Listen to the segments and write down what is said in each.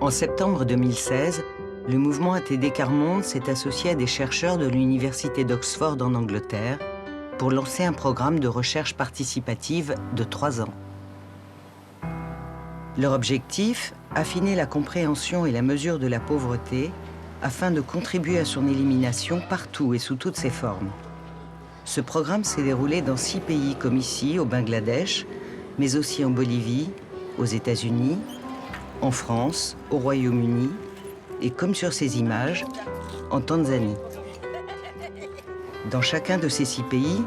En septembre 2016, le mouvement ATD Quart Monde s'est associé à des chercheurs de l'Université d'Oxford en Angleterre pour lancer un programme de recherche participative de 3 ans. Leur objectif, affiner la compréhension et la mesure de la pauvreté afin de contribuer à son élimination partout et sous toutes ses formes. Ce programme s'est déroulé dans 6 pays comme ici, au Bangladesh, mais aussi en Bolivie, aux États-Unis, en France, au Royaume-Uni et, comme sur ces images, en Tanzanie. Dans chacun de ces 6 pays,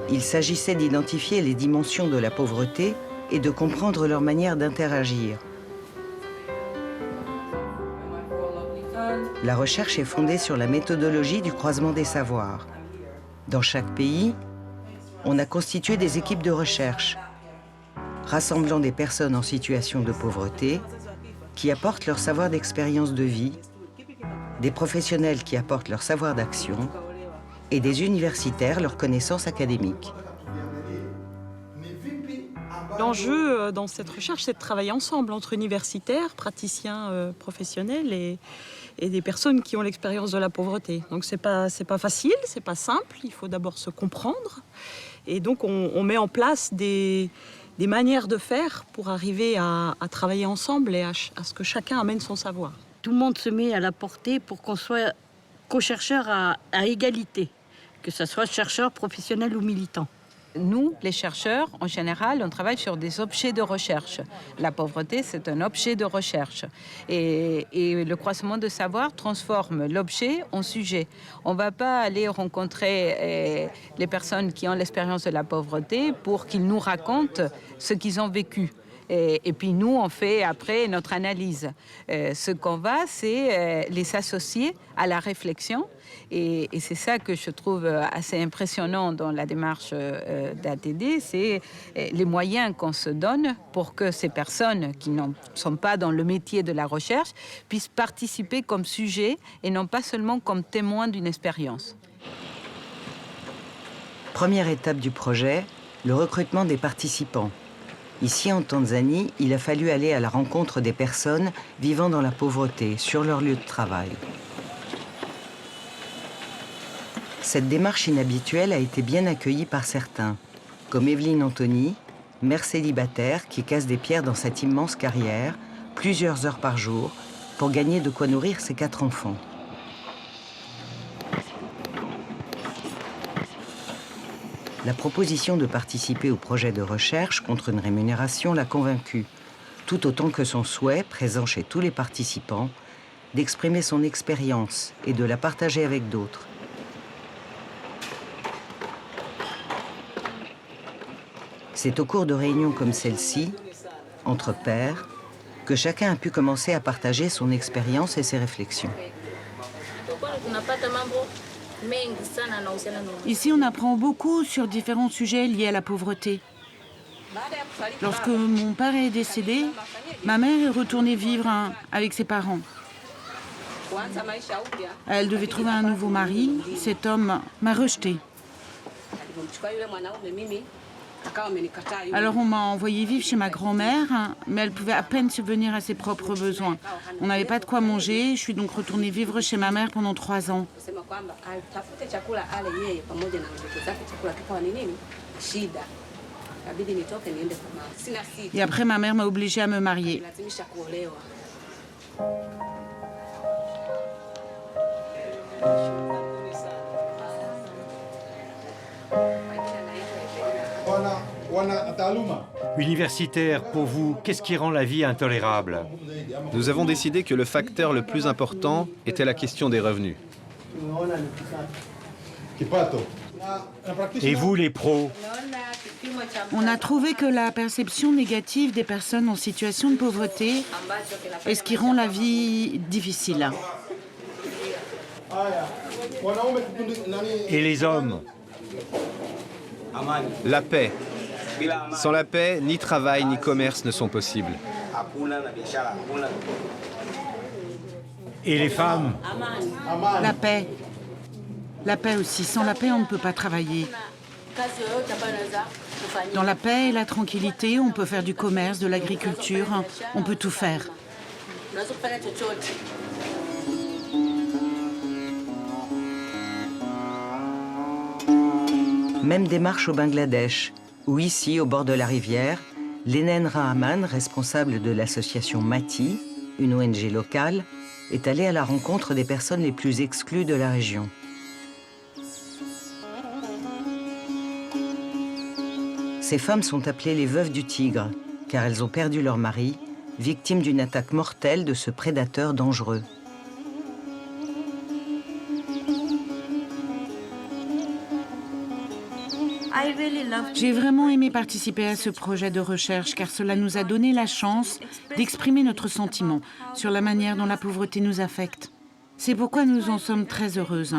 il s'agissait d'identifier les dimensions de la pauvreté et de comprendre leur manière d'interagir. La recherche est fondée sur la méthodologie du croisement des savoirs. Dans chaque pays, on a constitué des équipes de recherche, rassemblant des personnes en situation de pauvreté, qui apportent leur savoir d'expérience de vie, des professionnels qui apportent leur savoir d'action, et des universitaires leur connaissance académique. L'enjeu dans cette recherche, c'est de travailler ensemble entre universitaires, praticiens professionnels et des personnes qui ont l'expérience de la pauvreté. Donc c'est pas facile, c'est pas simple, il faut d'abord se comprendre. Et donc on met en place des manières de faire pour arriver à travailler ensemble et à ce que chacun amène son savoir. Tout le monde se met à la portée pour qu'on soit co-chercheurs à égalité, que ce soit chercheurs professionnels ou militants. Nous, les chercheurs, en général, on travaille sur des objets de recherche. La pauvreté, c'est un objet de recherche. Et le croisement de savoir transforme l'objet en sujet. On ne va pas aller rencontrer les personnes qui ont l'expérience de la pauvreté pour qu'ils nous racontent ce qu'ils ont vécu. Et puis nous, on fait après notre analyse. Ce qu'on va, c'est les associer à la réflexion. Et c'est ça que je trouve assez impressionnant dans la démarche d'ATD, c'est les moyens qu'on se donne pour que ces personnes qui ne sont pas dans le métier de la recherche puissent participer comme sujet et non pas seulement comme témoins d'une expérience. Première étape du projet, le recrutement des participants. Ici, en Tanzanie, il a fallu aller à la rencontre des personnes vivant dans la pauvreté, sur leur lieu de travail. Cette démarche inhabituelle a été bien accueillie par certains, comme Evelyne Anthony, mère célibataire qui casse des pierres dans cette immense carrière, plusieurs heures par jour, pour gagner de quoi nourrir ses 4 enfants. La proposition de participer au projet de recherche contre une rémunération l'a convaincue, tout autant que son souhait, présent chez tous les participants, d'exprimer son expérience et de la partager avec d'autres. C'est au cours de réunions comme celle-ci, entre pairs, que chacun a pu commencer à partager son expérience et ses réflexions. Ici, on apprend beaucoup sur différents sujets liés à la pauvreté. Lorsque mon père est décédé, ma mère est retournée vivre avec ses parents. Elle devait trouver un nouveau mari. Cet homme m'a rejetée. Alors on m'a envoyé vivre chez ma grand-mère, mais elle pouvait à peine subvenir à ses propres besoins. On n'avait pas de quoi manger, je suis donc retournée vivre chez ma mère pendant 3 ans. Et après, ma mère m'a obligée à me marier. Universitaire, pour vous, qu'est-ce qui rend la vie intolérable? Nous avons décidé que le facteur le plus important était la question des revenus. Et vous, les pros? On a trouvé que la perception négative des personnes en situation de pauvreté est ce qui rend la vie difficile. Et les hommes? La paix. Sans la paix, ni travail ni commerce ne sont possibles. Et les femmes? La paix. La paix aussi. Sans la paix, on ne peut pas travailler. Dans la paix et la tranquillité, on peut faire du commerce, de l'agriculture, on peut tout faire. Même démarche au Bangladesh, où ici, au bord de la rivière, Lenen Rahman, responsable de l'association Mati, une ONG locale, est allé à la rencontre des personnes les plus exclues de la région. Ces femmes sont appelées les veuves du tigre, car elles ont perdu leur mari, victimes d'une attaque mortelle de ce prédateur dangereux. J'ai vraiment aimé participer à ce projet de recherche car cela nous a donné la chance d'exprimer notre sentiment sur la manière dont la pauvreté nous affecte. C'est pourquoi nous en sommes très heureuses.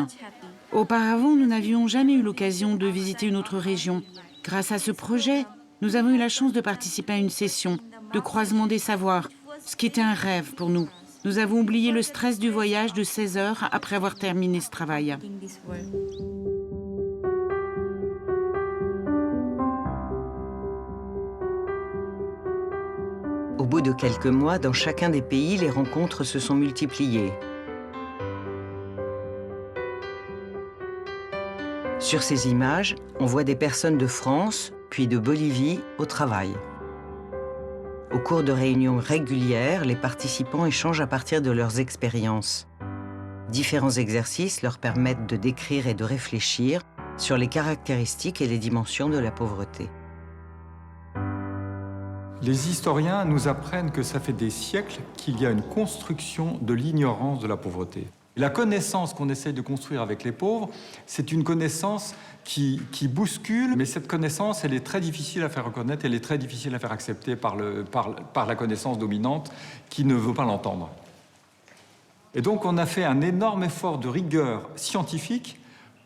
Auparavant, nous n'avions jamais eu l'occasion de visiter une autre région. Grâce à ce projet, nous avons eu la chance de participer à une session de croisement des savoirs, ce qui était un rêve pour nous. Nous avons oublié le stress du voyage de 16 heures après avoir terminé ce travail. Au bout de quelques mois, dans chacun des pays, les rencontres se sont multipliées. Sur ces images, on voit des personnes de France, puis de Bolivie, au travail. Au cours de réunions régulières, les participants échangent à partir de leurs expériences. Différents exercices leur permettent de décrire et de réfléchir sur les caractéristiques et les dimensions de la pauvreté. Les historiens nous apprennent que ça fait des siècles qu'il y a une construction de l'ignorance de la pauvreté. La connaissance qu'on essaye de construire avec les pauvres, c'est une connaissance qui bouscule, mais cette connaissance, elle est très difficile à faire reconnaître, elle est très difficile à faire accepter par la connaissance dominante qui ne veut pas l'entendre. Et donc on a fait un énorme effort de rigueur scientifique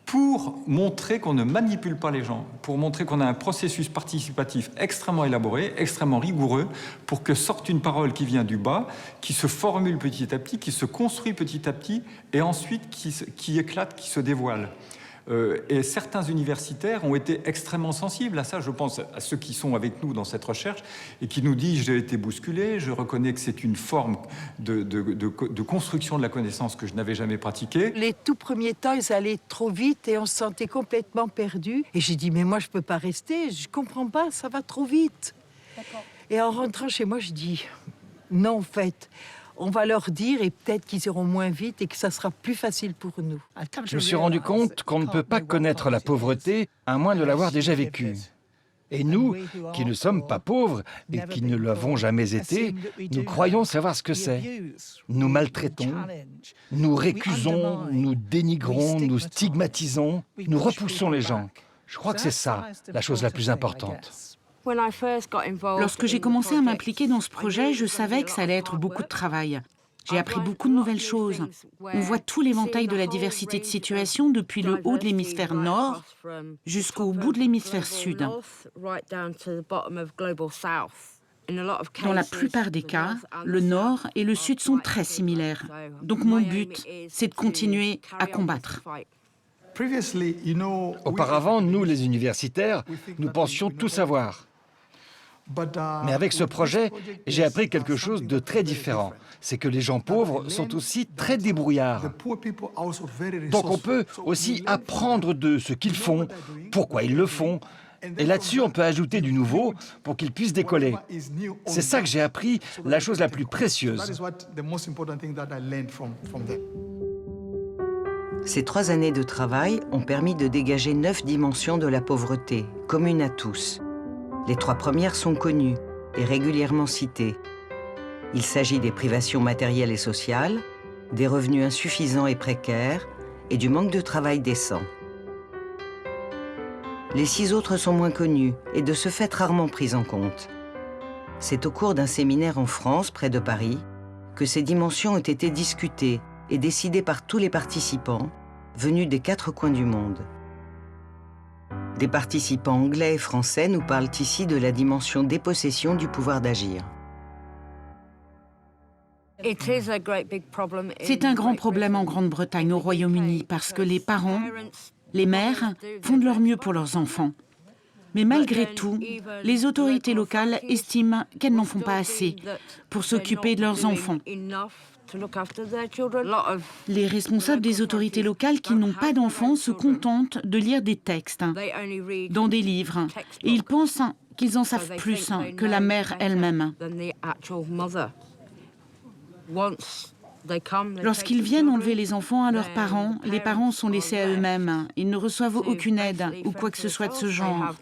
pour montrer qu'on ne manipule pas les gens, pour montrer qu'on a un processus participatif extrêmement élaboré, extrêmement rigoureux, pour que sorte une parole qui vient du bas, qui se formule petit à petit, qui se construit petit à petit, et ensuite qui éclate, qui se dévoile. Et certains universitaires ont été extrêmement sensibles à ça. Je pense à ceux qui sont avec nous dans cette recherche et qui nous disent « j'ai été bousculé, je reconnais que c'est une forme de construction de la connaissance que je n'avais jamais pratiquée ». Les tout premiers temps, ils allaient trop vite et on se sentait complètement perdu. Et j'ai dit « mais moi, je ne peux pas rester, je ne comprends pas, ça va trop vite ». Et en rentrant chez moi, je dis « non, en fait ». On va leur dire et peut-être qu'ils iront moins vite et que ça sera plus facile pour nous. Je me suis rendu compte qu'on ne peut pas connaître la pauvreté à moins de l'avoir déjà vécue. Et nous, qui ne sommes pas pauvres et qui ne l'avons jamais été, nous croyons savoir ce que c'est. Nous maltraitons, nous récusons, nous dénigrons, nous stigmatisons, nous repoussons les gens. Je crois que c'est ça, la chose la plus importante. Lorsque j'ai commencé à m'impliquer dans ce projet, je savais que ça allait être beaucoup de travail. J'ai appris beaucoup de nouvelles choses. On voit tout l'éventail de la diversité de situations depuis le haut de l'hémisphère nord jusqu'au bout de l'hémisphère sud. Dans la plupart des cas, le nord et le sud sont très similaires. Donc mon but, c'est de continuer à combattre. Auparavant, nous, les universitaires, nous pensions tout savoir. Mais avec ce projet, j'ai appris quelque chose de très différent. C'est que les gens pauvres sont aussi très débrouillards. Donc on peut aussi apprendre de ce qu'ils font, pourquoi ils le font. Et là-dessus, on peut ajouter du nouveau pour qu'ils puissent décoller. C'est ça que j'ai appris, la chose la plus précieuse. Ces 3 années de travail ont permis de dégager 9 dimensions de la pauvreté, communes à tous. Les 3 premières sont connues et régulièrement citées. Il s'agit des privations matérielles et sociales, des revenus insuffisants et précaires et du manque de travail décent. Les 6 autres sont moins connues et de ce fait rarement prises en compte. C'est au cours d'un séminaire en France, près de Paris, que ces dimensions ont été discutées et décidées par tous les participants, venus des 4 coins du monde. Des participants anglais et français nous parlent ici de la dimension dépossession du pouvoir d'agir. C'est un grand problème en Grande-Bretagne, au Royaume-Uni, parce que les parents, les mères, font de leur mieux pour leurs enfants. Mais malgré tout, les autorités locales estiment qu'elles n'en font pas assez pour s'occuper de leurs enfants. Les responsables des autorités locales qui n'ont pas d'enfants se contentent de lire des textes dans des livres et ils pensent qu'ils en savent plus que la mère elle-même. Lorsqu'ils viennent enlever les enfants à leurs parents, les parents sont laissés à eux-mêmes. Ils ne reçoivent aucune aide ou quoi que ce soit de ce genre.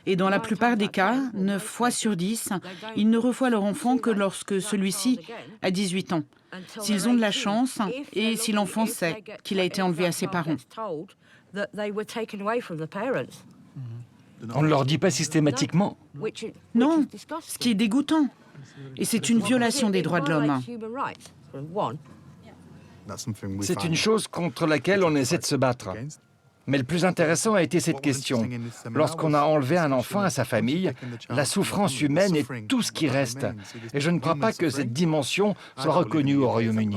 Et dans la plupart des cas, 9 fois sur 10, ils ne revoient leur enfant que lorsque celui-ci a 18 ans. S'ils ont de la chance et si l'enfant sait qu'il a été enlevé à ses parents. On ne leur dit pas systématiquement. Non, ce qui est dégoûtant. Et c'est une violation des droits de l'homme. C'est une chose contre laquelle on essaie de se battre. Mais le plus intéressant a été cette question. Lorsqu'on a enlevé un enfant à sa famille, la souffrance humaine est tout ce qui reste. Et je ne crois pas que cette dimension soit reconnue au Royaume-Uni.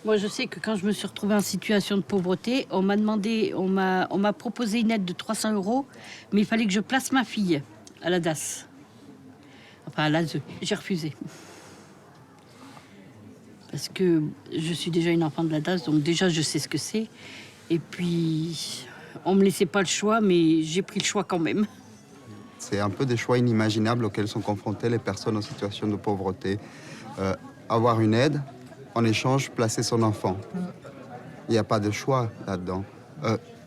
Moi, je sais que quand je me suis retrouvée en situation de pauvreté, on m'a proposé une aide de 300 €, mais il fallait que je place ma fille à la DAS. Enfin, à l'ASE. J'ai refusé. Parce que je suis déjà une enfant de la DAS, donc déjà, je sais ce que c'est. Et puis, on me laissait pas le choix, mais j'ai pris le choix quand même. C'est un peu des choix inimaginables auxquels sont confrontées les personnes en situation de pauvreté. Avoir une aide, en échange, placer son enfant. Il n'y a pas de choix là-dedans.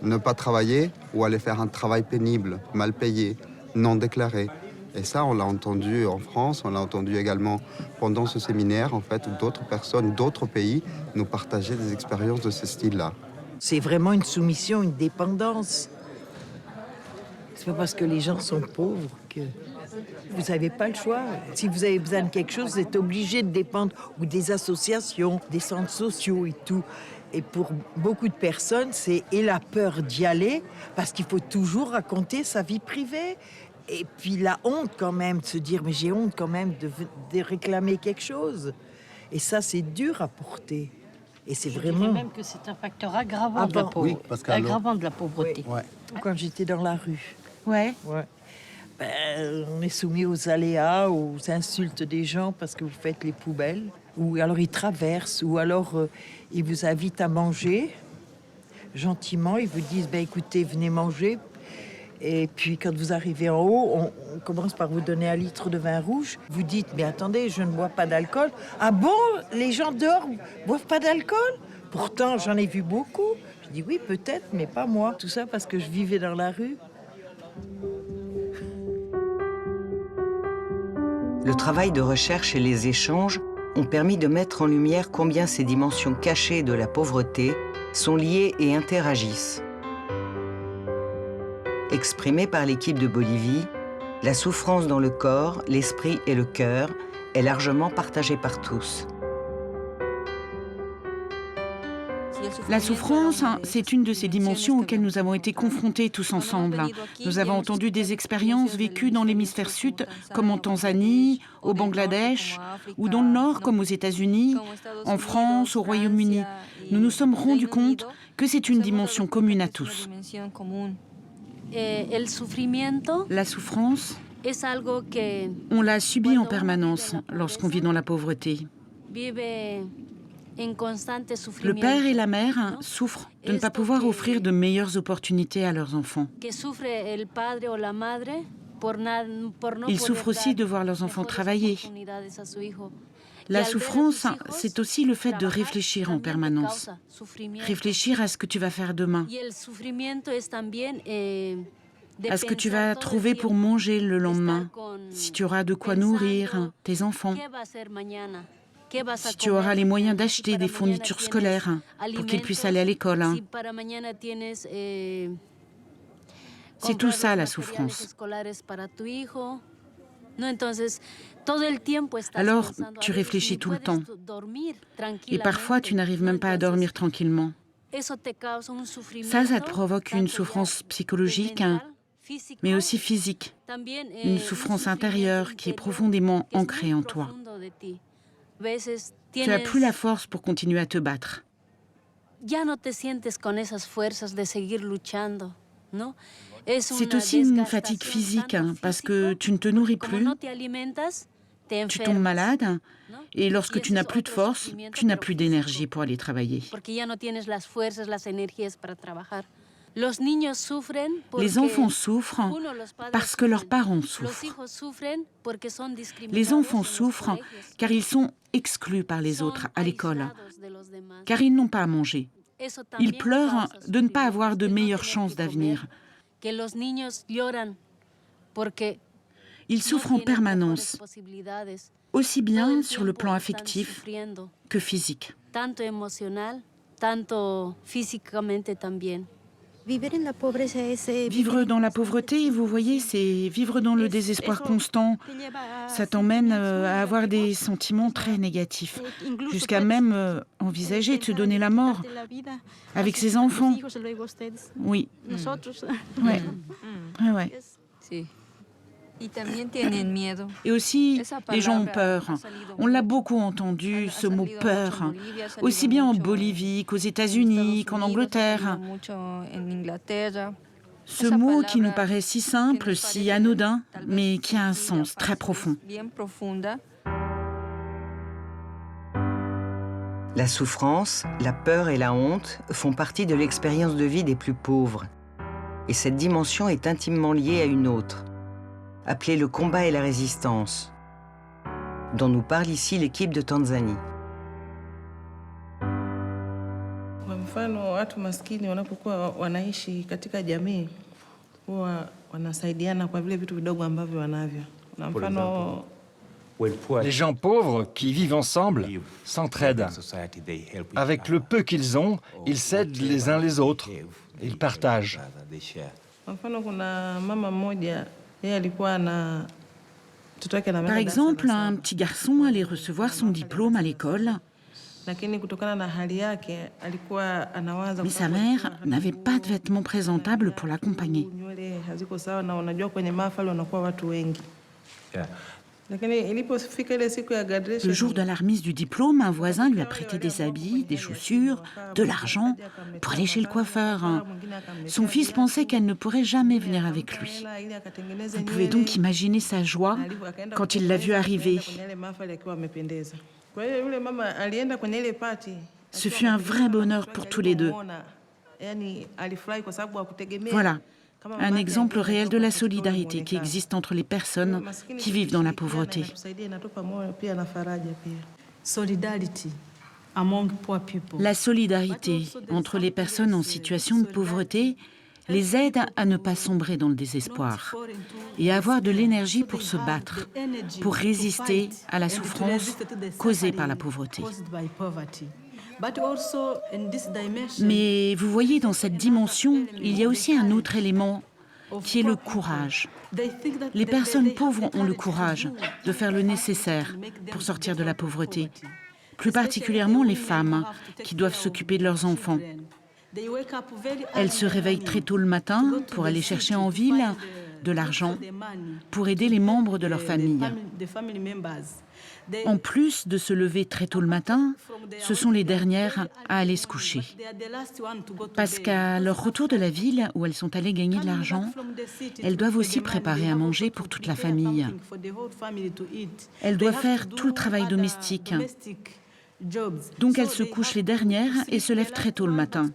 Ne pas travailler ou aller faire un travail pénible, mal payé, non déclaré. Et ça, on l'a entendu en France, on l'a entendu également pendant ce séminaire, en fait, où d'autres personnes, d'autres pays nous partageaient des expériences de ce style-là. C'est vraiment une soumission, une dépendance. C'est pas parce que les gens sont pauvres que vous n'avez pas le choix. Si vous avez besoin de quelque chose, vous êtes obligé de dépendre ou des associations, des centres sociaux et tout. Et pour beaucoup de personnes, c'est et la peur d'y aller, parce qu'il faut toujours raconter sa vie privée. Et puis la honte quand même, de se dire, mais j'ai honte quand même de réclamer quelque chose. Et ça, c'est dur à porter. Et c'est vraiment... Je dirais même que c'est un facteur aggravant, de, la pauvreté. Oui. Ouais. Quand j'étais dans la rue. Ouais. On est soumis aux aléas, aux insultes des gens parce que vous faites les poubelles. Ou alors ils traversent, ou alors ils vous invitent à manger. Gentiment, ils vous disent, écoutez, venez manger. Et puis quand vous arrivez en haut, on commence par vous donner 1 litre de vin rouge. Vous dites, mais attendez, je ne bois pas d'alcool. Ah bon, les gens dehors boivent pas d'alcool? Pourtant, j'en ai vu beaucoup. Je dis, oui, peut-être, mais pas moi. Tout ça parce que je vivais dans la rue. Le travail de recherche et les échanges ont permis de mettre en lumière combien ces dimensions cachées de la pauvreté sont liées et interagissent. Exprimée par l'équipe de Bolivie, la souffrance dans le corps, l'esprit et le cœur est largement partagée par tous. La souffrance, c'est une de ces dimensions auxquelles nous avons été confrontés tous ensemble. Nous avons entendu des expériences vécues dans l'hémisphère sud, comme en Tanzanie, au Bangladesh, ou dans le nord, comme aux États-Unis, en France, au Royaume-Uni. Nous nous sommes rendus compte que c'est une dimension commune à tous. La souffrance, on la subit en permanence lorsqu'on vit dans la pauvreté. Le père et la mère souffrent de ne pas pouvoir offrir de meilleures opportunités à leurs enfants. Ils souffrent aussi de voir leurs enfants travailler. La souffrance, c'est aussi le fait de réfléchir en permanence. Réfléchir à ce que tu vas faire demain. À ce que tu vas trouver pour manger le lendemain. Si tu auras de quoi nourrir tes enfants. Si tu auras les moyens d'acheter des fournitures scolaires pour qu'ils puissent aller à l'école. C'est tout ça, la souffrance. Alors, tu réfléchis tout le temps. Et parfois, tu n'arrives même pas à dormir tranquillement. Ça te provoque une souffrance psychologique, mais aussi physique. Une souffrance intérieure qui est profondément ancrée en toi. Tu n'as plus la force pour continuer à te battre. C'est aussi une fatigue physique, parce que tu ne te nourris plus, tu tombes malade, et lorsque tu n'as plus de force, tu n'as plus d'énergie pour aller travailler. Les enfants souffrent parce que leurs parents souffrent. Les enfants souffrent car ils sont exclus par les autres à l'école, car ils n'ont pas à manger. Ils pleurent de ne pas avoir de meilleures chances d'avenir. Ils souffrent en permanence, aussi bien sur le plan affectif que physique. Vivre dans la pauvreté, vous voyez, c'est vivre dans le désespoir constant. Ça t'emmène à avoir des sentiments très négatifs, jusqu'à même envisager de se donner la mort avec ses enfants. Oui. Ouais. Ouais. Et aussi, les gens ont peur. On l'a beaucoup entendu, ce mot « peur », aussi bien en Bolivie qu'aux États-Unis, qu'en Angleterre. Ce mot qui nous paraît si simple, si anodin, mais qui a un sens très profond. La souffrance, la peur et la honte font partie de l'expérience de vie des plus pauvres. Et cette dimension est intimement liée à une autre, appelée le combat et la résistance, dont nous parle ici l'équipe de Tanzanie. Kwa mfano, watu maskini wanapokuwa wanaishi katika jamii huwa wanasaidiana kwa vile vitu vidogo ambavyo wanavyo. Kwa mfano, les gens pauvres qui vivent ensemble s'entraident. Avec le peu qu'ils ont, ils s'aident les uns les autres. Ils partagent. kwa mfano kuna mama mmoja yeye alikuwa na mtoto wake Par exemple, un petit garçon allait recevoir son diplôme à l'école, lakini kutokana na hali yake alikuwa anawaza mais sa mère n'avait pas de vêtements présentables pour l'accompagner. nywele haziko sawa na unajua kwenye mahafali wanakuwa watu wengi. Lakini ilipofika ile siku ya graduation, Le jour de la remise du diplôme, un voisin lui a prêté des habits, des chaussures, de l'argent pour aller chez le coiffeur. Son fils pensait qu'elle ne pourrait jamais venir avec lui. Vous pouvez donc imaginer sa joie quand il l'a vue arriver. Kwa hiyo yule mama alienda kwenye ile party. Ce fut un vrai bonheur pour tous les deux. Yaani alifurahi kwa sababu hakutegemea. Voilà, un exemple réel de la solidarité qui existe entre les personnes qui vivent dans la pauvreté. La solidarité entre les personnes en situation de pauvreté les aide à ne pas sombrer dans le désespoir et à avoir de l'énergie pour se battre, pour résister à la souffrance causée par la pauvreté. Mais vous voyez, dans cette dimension, il y a aussi un autre élément qui est le courage. Les personnes pauvres ont le courage de faire le nécessaire pour sortir de la pauvreté, plus particulièrement les femmes qui doivent s'occuper de leurs enfants. Elles se réveillent très tôt le matin pour aller chercher en ville de l'argent pour aider les membres de leur famille. En plus de se lever très tôt le matin, ce sont les dernières à aller se coucher. Parce qu'à leur retour de la ville où elles sont allées gagner de l'argent, elles doivent aussi préparer à manger pour toute la famille. Elles doivent faire tout le travail domestique. Donc elles se couchent les dernières et se lèvent très tôt le matin.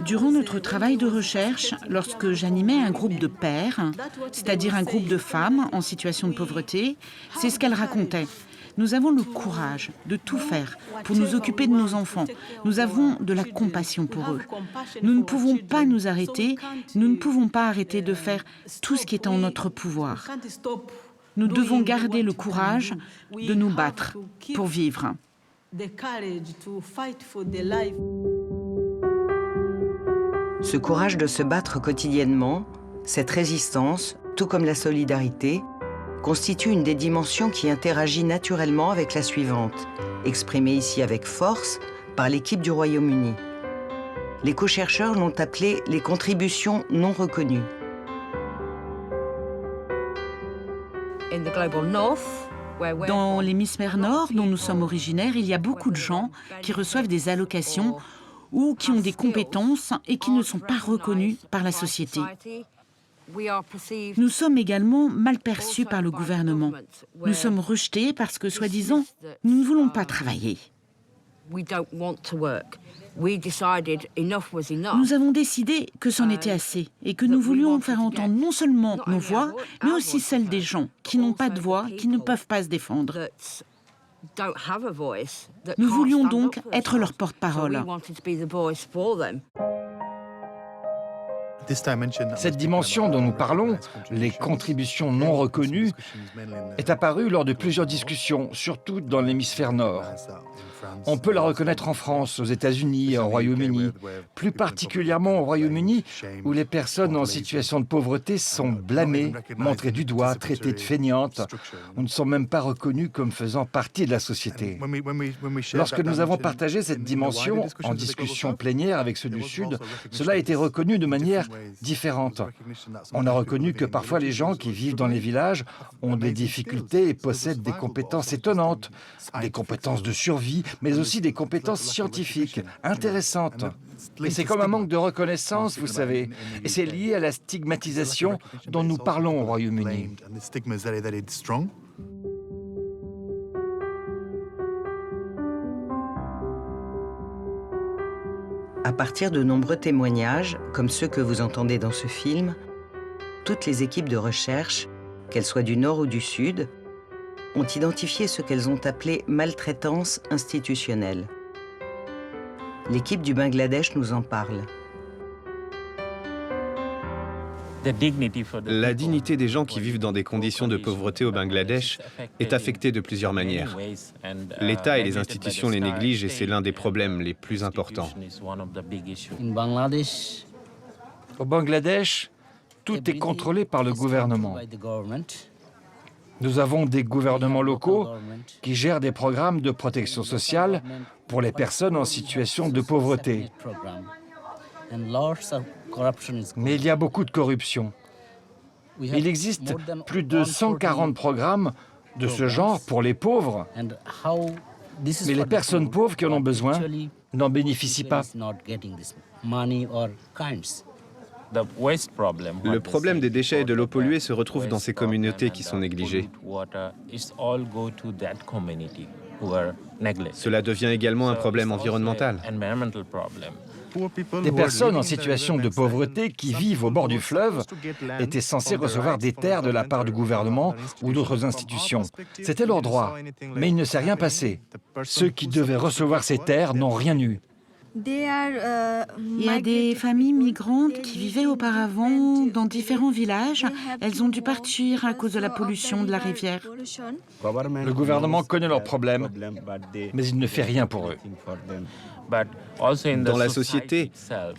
Durant notre travail de recherche, lorsque j'animais un groupe de pères, c'est-à-dire un groupe de femmes en situation de pauvreté, c'est ce qu'elles racontaient. Nous avons le courage de tout faire pour nous occuper de nos enfants. Nous avons de la compassion pour eux. Nous ne pouvons pas nous arrêter, nous ne pouvons pas arrêter de faire tout ce qui est en notre pouvoir. Nous devons garder le courage de nous battre pour vivre. Ce courage de se battre quotidiennement, cette résistance, tout comme la solidarité, constitue une des dimensions qui interagit naturellement avec la suivante, exprimée ici avec force par l'équipe du Royaume-Uni. Les co-chercheurs l'ont appelée les contributions non reconnues. Dans l'hémisphère nord, dont nous sommes originaires, il y a beaucoup de gens qui reçoivent des allocations ou qui ont des compétences et qui ne sont pas reconnus par la société. Nous sommes également mal perçus par le gouvernement. Nous sommes rejetés parce que, soi-disant, nous ne voulons pas travailler. Nous avons décidé que c'en était assez et que nous voulions faire entendre non seulement nos voix, mais aussi celles des gens qui n'ont pas de voix, qui ne peuvent pas se défendre. Nous voulions donc être leur porte-parole. Cette dimension dont nous parlons, les contributions non reconnues, est apparue lors de plusieurs discussions, surtout dans l'hémisphère nord. On peut la reconnaître en France, aux États-Unis et au Royaume-Uni, plus particulièrement au Royaume-Uni, où les personnes en situation de pauvreté sont blâmées, montrées du doigt, traitées de feignantes, ou ne sont même pas reconnues comme faisant partie de la société. Lorsque nous avons partagé cette dimension en discussion plénière avec ceux du Sud, cela a été reconnu de manière différente. On a reconnu que parfois les gens qui vivent dans les villages ont des difficultés et possèdent des compétences étonnantes, des compétences de survie, mais aussi des compétences scientifiques intéressantes. Et c'est comme un manque de reconnaissance, vous savez, et c'est lié à la stigmatisation dont nous parlons au Royaume-Uni. À partir de nombreux témoignages, comme ceux que vous entendez dans ce film, toutes les équipes de recherche, qu'elles soient du Nord ou du Sud, ont identifié ce qu'elles ont appelé maltraitance institutionnelle. L'équipe du Bangladesh nous en parle. La dignité des gens qui vivent dans des conditions de pauvreté au Bangladesh est affectée de plusieurs manières. L'État et les institutions les négligent et c'est l'un des problèmes les plus importants. Au Bangladesh, tout est contrôlé par le gouvernement. Nous avons des gouvernements locaux qui gèrent des programmes de protection sociale pour les personnes en situation de pauvreté. Mais il y a beaucoup de corruption. Il existe plus de 140 programmes de ce genre pour les pauvres, mais les personnes pauvres qui en ont besoin n'en bénéficient pas. Le problème des déchets et de l'eau polluée se retrouve dans ces communautés qui sont négligées. Cela devient également un problème environnemental. Des personnes en situation de pauvreté qui vivent au bord du fleuve étaient censées recevoir des terres de la part du gouvernement ou d'autres institutions. C'était leur droit, mais il ne s'est rien passé. Ceux qui devaient recevoir ces terres n'ont rien eu. Il y a des familles migrantes qui vivaient auparavant dans différents villages. Elles ont dû partir à cause de la pollution de la rivière. Le gouvernement connaît leurs problèmes, mais il ne fait rien pour eux. Dans la société,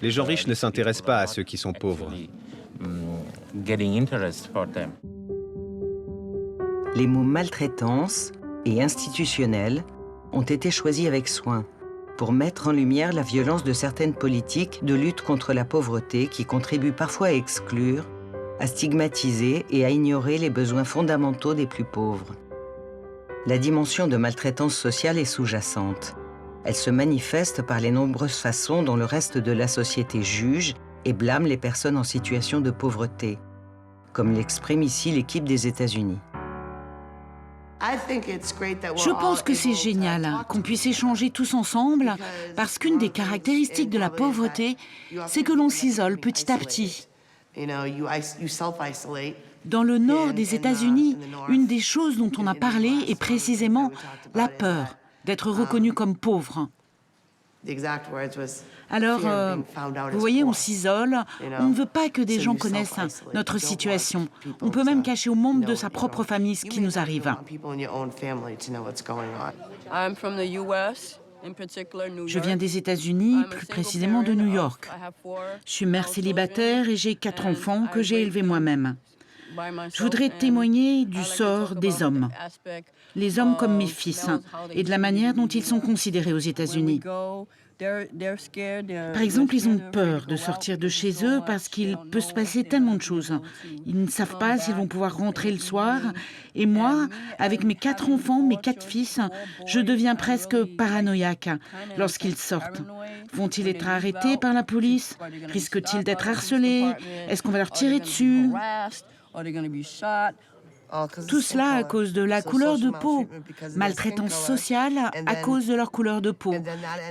les gens riches ne s'intéressent pas à ceux qui sont pauvres. Les mots maltraitance et institutionnel ont été choisis avec soin pour mettre en lumière la violence de certaines politiques de lutte contre la pauvreté qui contribuent parfois à exclure, à stigmatiser et à ignorer les besoins fondamentaux des plus pauvres. La dimension de maltraitance sociale est sous-jacente. Elle se manifeste par les nombreuses façons dont le reste de la société juge et blâme les personnes en situation de pauvreté, comme l'exprime ici l'équipe des États-Unis. Je pense que c'est génial qu'on puisse échanger tous ensemble, parce qu'une des caractéristiques de la pauvreté, c'est que l'on s'isole petit à petit. Dans le nord des États-Unis, une des choses dont on a parlé est précisément la peur d'être reconnu comme pauvre. Alors, vous voyez, on s'isole, on ne veut pas que des gens connaissent notre situation. On peut même cacher aux membres de sa propre famille ce qui nous arrive. Je viens des États-Unis, plus précisément de New York. Je suis mère célibataire et j'ai 4 enfants que j'ai élevés moi-même. Je voudrais témoigner du sort des hommes, les hommes comme mes fils, et de la manière dont ils sont considérés aux États-Unis. Par exemple, ils ont peur de sortir de chez eux parce qu'il peut se passer tellement de choses. Ils ne savent pas s'ils vont pouvoir rentrer le soir. Et moi, avec mes 4 enfants, mes 4 fils, je deviens presque paranoïaque lorsqu'ils sortent. Vont-ils être arrêtés par la police? Risquent-ils d'être harcelés? Est-ce qu'on va leur tirer dessus? Tout cela à cause de la couleur de peau, maltraitance sociale à cause de leur couleur de peau.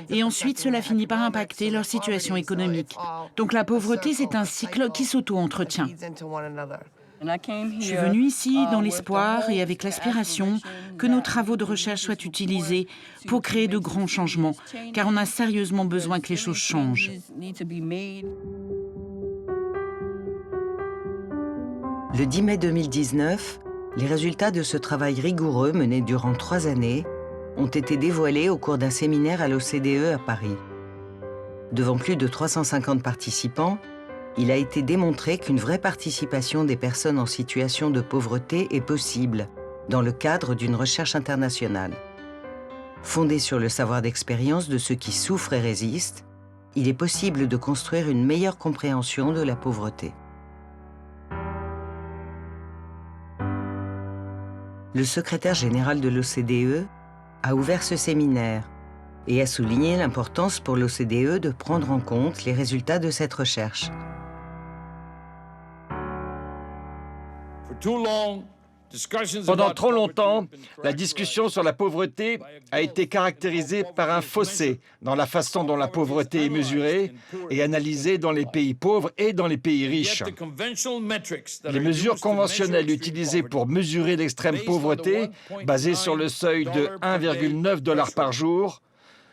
Et ensuite, cela finit par impacter leur situation économique. Donc la pauvreté, c'est un cycle qui s'auto-entretient. Je suis venue ici dans l'espoir et avec l'aspiration que nos travaux de recherche soient utilisés pour créer de grands changements, car on a sérieusement besoin que les choses changent. Le 10 mai 2019, les résultats de ce travail rigoureux mené durant 3 années ont été dévoilés au cours d'un séminaire à l'OCDE à Paris. Devant plus de 350 participants, il a été démontré qu'une vraie participation des personnes en situation de pauvreté est possible dans le cadre d'une recherche internationale. Fondée sur le savoir d'expérience de ceux qui souffrent et résistent, il est possible de construire une meilleure compréhension de la pauvreté. Le secrétaire général de l'OCDE a ouvert ce séminaire et a souligné l'importance pour l'OCDE de prendre en compte les résultats de cette recherche. Pendant trop longtemps, la discussion sur la pauvreté a été caractérisée par un fossé dans la façon dont la pauvreté est mesurée et analysée dans les pays pauvres et dans les pays riches. Les mesures conventionnelles utilisées pour mesurer l'extrême pauvreté, basées sur le seuil de 1,9 $ par jour,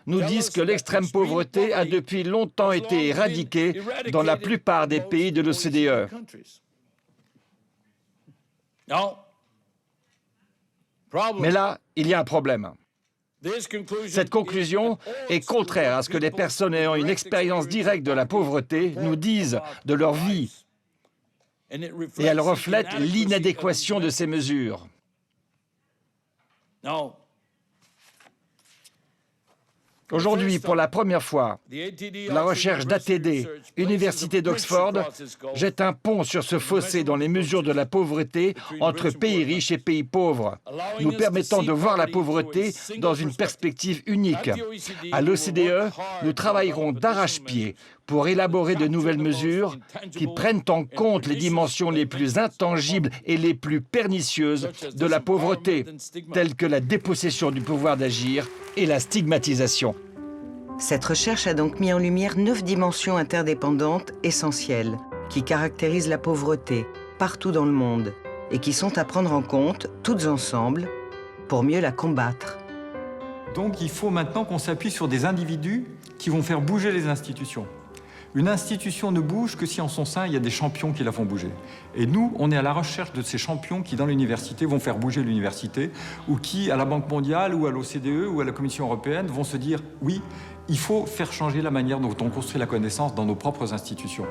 nous disent que l'extrême pauvreté a depuis longtemps été éradiquée dans la plupart des pays de l'OCDE. Mais là, il y a un problème. Cette conclusion est contraire à ce que les personnes ayant une expérience directe de la pauvreté nous disent de leur vie. Et elle reflète l'inadéquation de ces mesures. Aujourd'hui, pour la première fois, la recherche d'ATD, Université d'Oxford, jette un pont sur ce fossé dans les mesures de la pauvreté entre pays riches et pays pauvres, nous permettant de voir la pauvreté dans une perspective unique. À l'OCDE, nous travaillerons d'arrache-pied pour élaborer de nouvelles mesures qui prennent en compte les dimensions les plus intangibles et les plus pernicieuses de la pauvreté, telles que la dépossession du pouvoir d'agir et la stigmatisation. Cette recherche a donc mis en lumière 9 dimensions interdépendantes essentielles qui caractérisent la pauvreté partout dans le monde et qui sont à prendre en compte, toutes ensemble, pour mieux la combattre. Donc il faut maintenant qu'on s'appuie sur des individus qui vont faire bouger les institutions. Une institution ne bouge que si en son sein, il y a des champions qui la font bouger. Et nous, on est à la recherche de ces champions qui, dans l'université, vont faire bouger l'université, ou qui, à la Banque mondiale, ou à l'OCDE, ou à la Commission européenne, vont se dire « oui, il faut faire changer la manière dont on construit la connaissance dans nos propres institutions ».